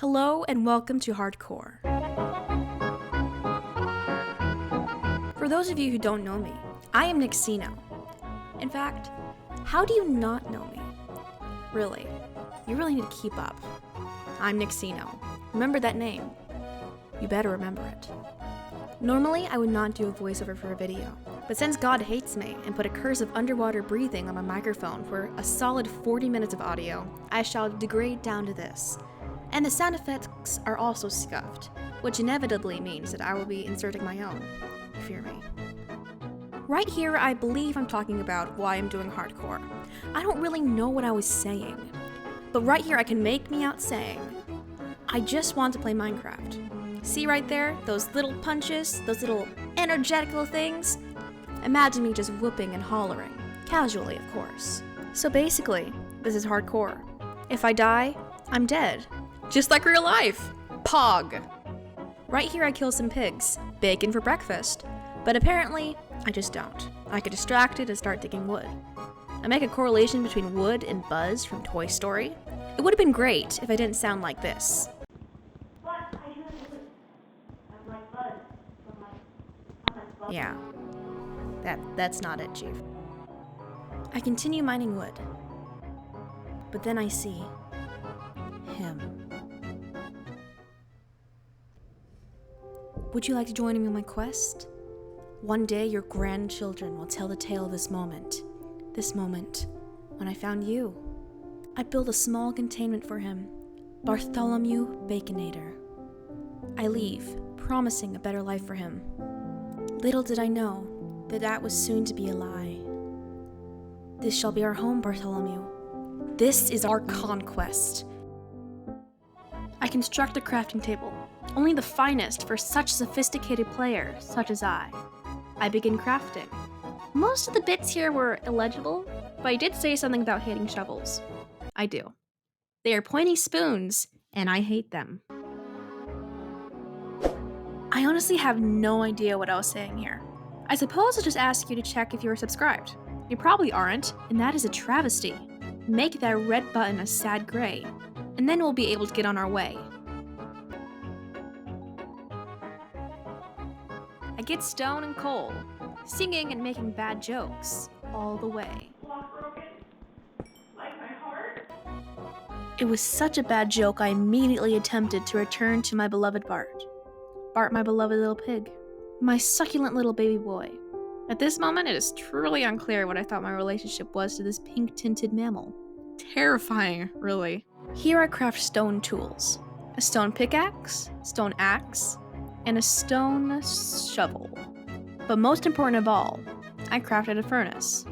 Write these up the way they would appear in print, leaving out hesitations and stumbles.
Hello and welcome to Hardcore. For those of you who don't know me, I am Nixienoe. In fact, how do you not know me? Really, you really need to keep up. I'm Nixienoe. Remember that name. You better remember it. Normally, I would not do a voiceover for a video, but since God hates me and put a curse of underwater breathing on my microphone for a solid 40 minutes of audio, I shall degrade down to this. And the sound effects are also scuffed, which inevitably means that I will be inserting my own. Fear me. Right here, I believe I'm talking about why I'm doing hardcore. I don't really know what I was saying, but right here I can make me out saying, I just want to play Minecraft. See right there, those little punches, those little energetic little things? Imagine me just whooping and hollering, casually of course. So basically, this is hardcore. If I die, I'm dead. Just like real life. Pog. Right here I kill some pigs, bacon for breakfast, but apparently I just don't. I get distracted and start digging wood. I make a correlation between wood and Buzz from Toy Story. It would have been great if I didn't sound like this. Yeah, that's not it, Chief. I continue mining wood, but then I see him. Would you like to join me on my quest? One day your grandchildren will tell the tale of this moment when I found you. I built a small containment for him, Bartholomew Baconator. I leave, promising a better life for him. Little did I know that was soon to be a lie. This shall be our home, Bartholomew. This is our conquest. I construct a crafting table, only the finest for such sophisticated players such as I. I begin crafting. Most of the bits here were illegible, but I did say something about hating shovels. I do. They are pointy spoons, and I hate them. I honestly have no idea what I was saying here. I suppose I'll just ask you to check if you are subscribed. You probably aren't, and that is a travesty. Make that red button a sad gray, and then we'll be able to get on our way. I get stone and coal, singing and making bad jokes all the way. It was such a bad joke I immediately attempted to return to my beloved Bart. Bart, my beloved little pig. My succulent little baby boy. At this moment, it is truly unclear what I thought my relationship was to this pink-tinted mammal. Terrifying, really. Here I craft stone tools. A stone pickaxe, stone axe, and a stone shovel. But most important of all, I crafted a furnace.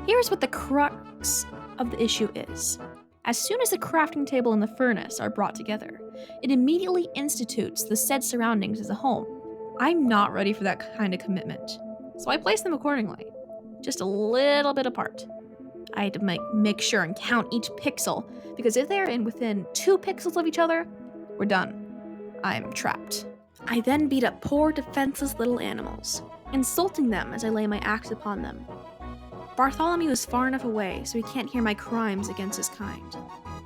Here's what the crux of the issue is. As soon as the crafting table and the furnace are brought together, it immediately institutes the said surroundings as a home. I'm not ready for that kind of commitment, so I place them accordingly, just a little bit apart. I had to make sure and count each pixel, because if they're within 2 pixels of each other, we're done. I'm trapped. I then beat up poor defenseless little animals, insulting them as I lay my axe upon them. Bartholomew is far enough away so he can't hear my crimes against his kind.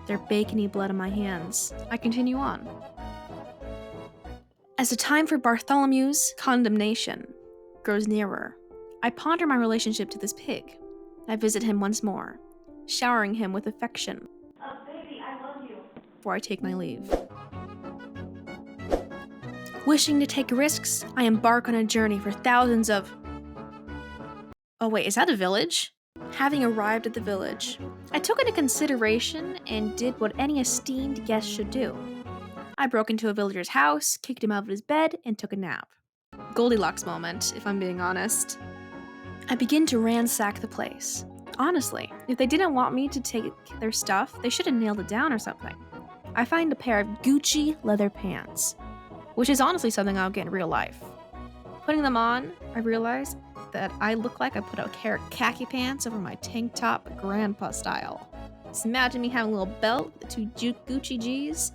Their bacony blood on my hands. I continue on. As the time for Bartholomew's condemnation grows nearer, I ponder my relationship to this pig. I visit him once more, showering him with affection. Baby, I love you. Before I take my leave. Wishing to take risks, I embark on a journey for thousands of... Oh wait, is that a village? Having arrived at the village, I took into consideration and did what any esteemed guest should do. I broke into a villager's house, kicked him out of his bed, and took a nap. Goldilocks moment, if I'm being honest. I begin to ransack the place. Honestly, if they didn't want me to take their stuff, they should have nailed it down or something. I find a pair of Gucci leather pants, which is honestly something I'll get in real life. Putting them on, I realize that I look like I put a pair of khaki pants over my tank top grandpa style. Just imagine me having a little belt with 2 Gucci G's,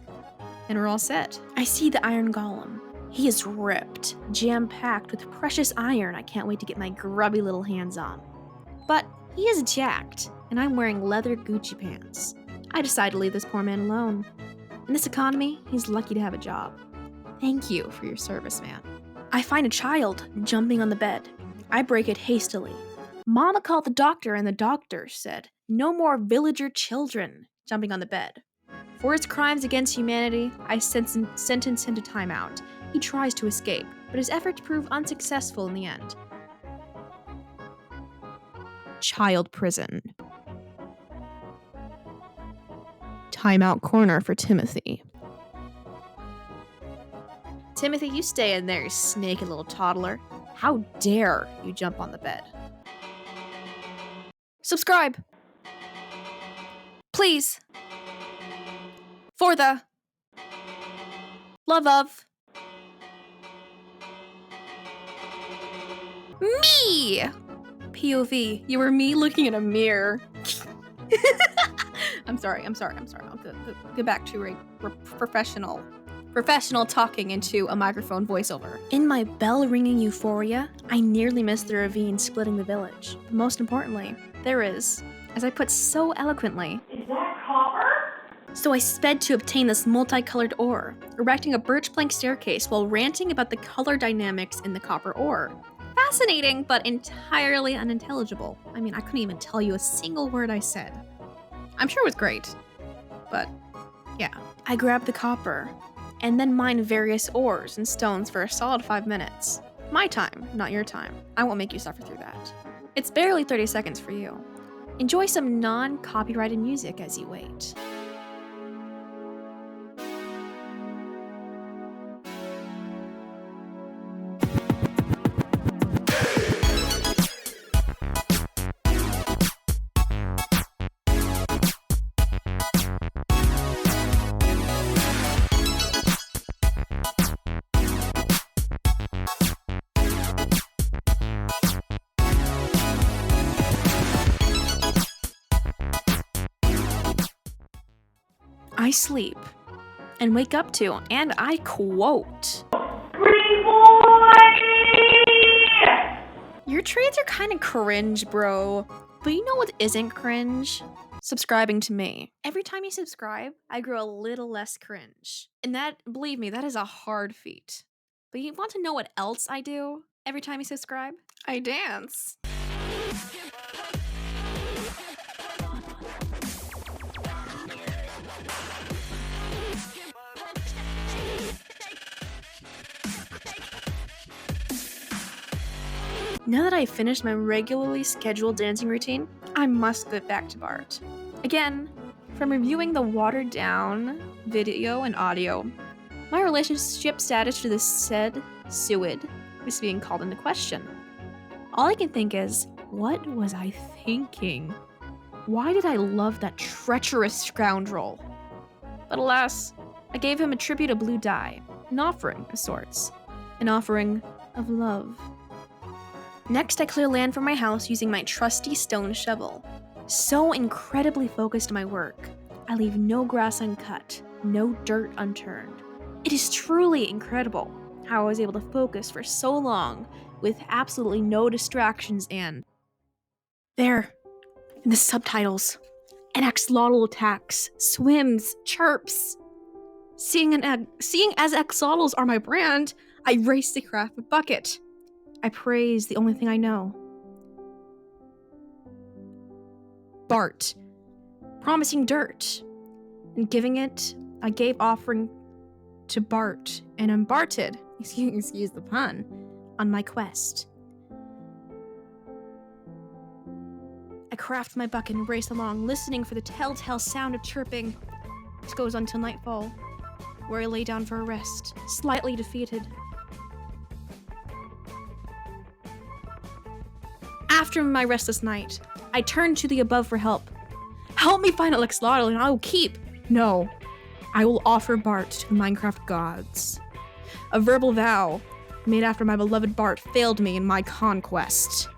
and we're all set. I see the iron golem. He is ripped, jam-packed with precious iron I can't wait to get my grubby little hands on. But he is jacked, and I'm wearing leather Gucci pants. I decide to leave this poor man alone. In this economy, he's lucky to have a job. Thank you for your service, man. I find a child jumping on the bed. I break it hastily. Mama called the doctor, and the doctor said, "No more villager children jumping on the bed." For his crimes against humanity, I sentence him to timeout. He tries to escape, but his efforts prove unsuccessful in the end. Child prison. Timeout corner for Timothy. Timothy, you stay in there, you snaky little toddler. How dare you jump on the bed? Subscribe! Please! For the love of me! POV, you were me looking in a mirror. I'm sorry. I'll go back to a professional talking into a microphone voiceover. In my bell-ringing euphoria, I nearly missed the ravine splitting the village. But most importantly, there is, as I put so eloquently, is that copper? So I sped to obtain this multicolored ore, erecting a birch plank staircase while ranting about the color dynamics in the copper ore. Fascinating, but entirely unintelligible. I mean, I couldn't even tell you a single word I said. I'm sure it was great, but yeah. I grabbed the copper, and then mined various ores and stones for a solid 5 minutes. My time, not your time. I won't make you suffer through that. It's barely 30 seconds for you. Enjoy some non-copyrighted music as you wait. I sleep and wake up to, and I quote, Green boy! "Your trades are kind of cringe, bro. But you know what isn't cringe? Subscribing to me. Every time you subscribe, I grow a little less cringe. And that, believe me, that is a hard feat. But you want to know what else I do? Every time you subscribe, I dance. Now that I've finished my regularly scheduled dancing routine, I must get back to Bart. Again, from reviewing the watered down video and audio, my relationship status to the said Sewid is being called into question. All I can think is, what was I thinking? Why did I love that treacherous scoundrel? But alas, I gave him a tribute of blue dye, an offering of sorts, an offering of love. Next, I clear land from my house using my trusty stone shovel. So incredibly focused on my work, I leave no grass uncut, no dirt unturned. It is truly incredible how I was able to focus for so long with absolutely no distractions and... There, in the subtitles, an axolotl attacks, swims, chirps. Seeing as axolotls are my brand, I race to craft a bucket. I praise the only thing I know. Bart, promising dirt, and giving it, I gave offering to Bart, and embarked, excuse the pun, on my quest. I craft my bucket and race along, listening for the telltale sound of chirping. This goes on till nightfall, where I lay down for a rest, slightly defeated. After my restless night, I turned to the above for help. Help me find Axolotl and I will keep. No, I will offer Bart to the Minecraft gods. A verbal vow made after my beloved Bart failed me in my conquest.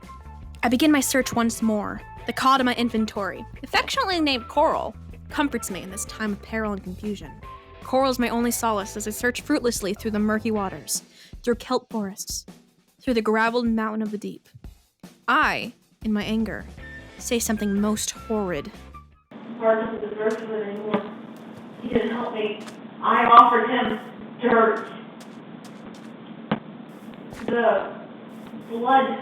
I begin my search once more. The cod in my inventory, affectionately named Coral, comforts me in this time of peril and confusion. Coral is my only solace as I search fruitlessly through the murky waters, through kelp forests, through the graveled mountain of the deep. I, in my anger, say something most horrid. Bart doesn't deserve to live anymore. He didn't help me. I offered him dirt. The blood,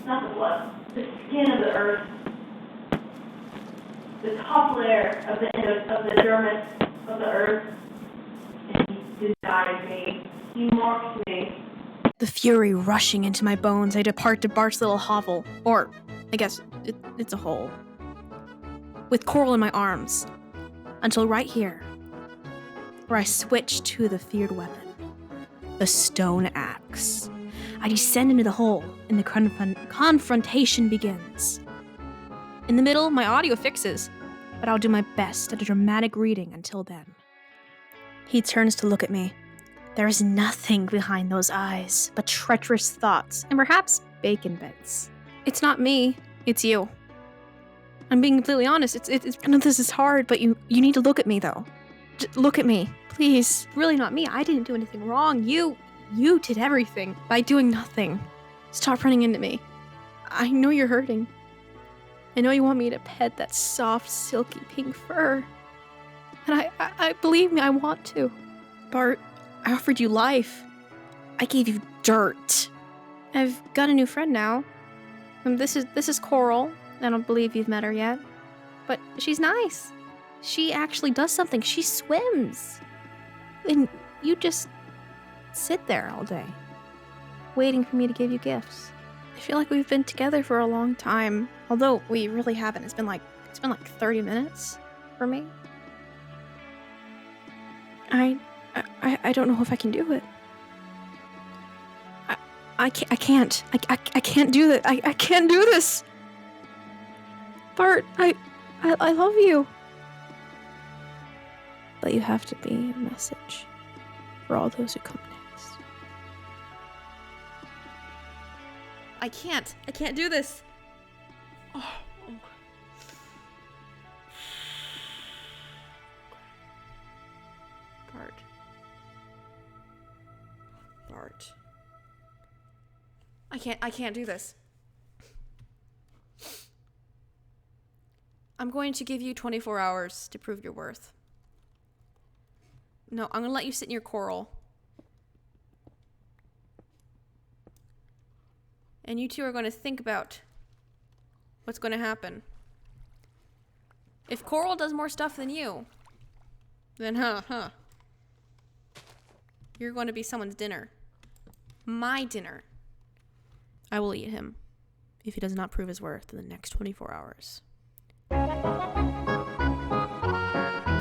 not the blood, the skin of the earth. The top layer of the dermis of the earth. And he denied me. He mocked me. The fury rushing into my bones, I depart to Bart's little hovel, or I guess it's a hole, with Coral in my arms, until right here, where I switch to the feared weapon, the stone axe. I descend into the hole, and the confrontation begins. In the middle, my audio fixes, but I'll do my best at a dramatic reading until then. He turns to look at me. There is nothing behind those eyes but treacherous thoughts and perhaps bacon bits. It's not me, it's you. I'm being completely honest. I know this is hard, but you need to look at me though. Look at me, please. Really not me. I didn't do anything wrong. You did everything by doing nothing. Stop running into me. I know you're hurting. I know you want me to pet that soft, silky pink fur. And I believe me, I want to. Bart, I offered you life. I gave you dirt. I've got a new friend now. This is Coral. I don't believe you've met her yet. But she's nice. She actually does something. She swims. And you just sit there all day, waiting for me to give you gifts. I feel like we've been together for a long time, although we really haven't. It's been like 30 minutes for me. I don't know if I can do it. I can't. I can't do that. I can't do this. Bart, I love you. But you have to be a message for all those who come next. I can't do this. Oh, okay. Bart. I can't do this. I'm going to give you 24 hours to prove your worth. No, I'm gonna let you sit in your coral. And you two are going to think about what's going to happen. If Coral does more stuff than you, then you're going to be someone's dinner. My dinner. I will eat him if he does not prove his worth in the next 24 hours.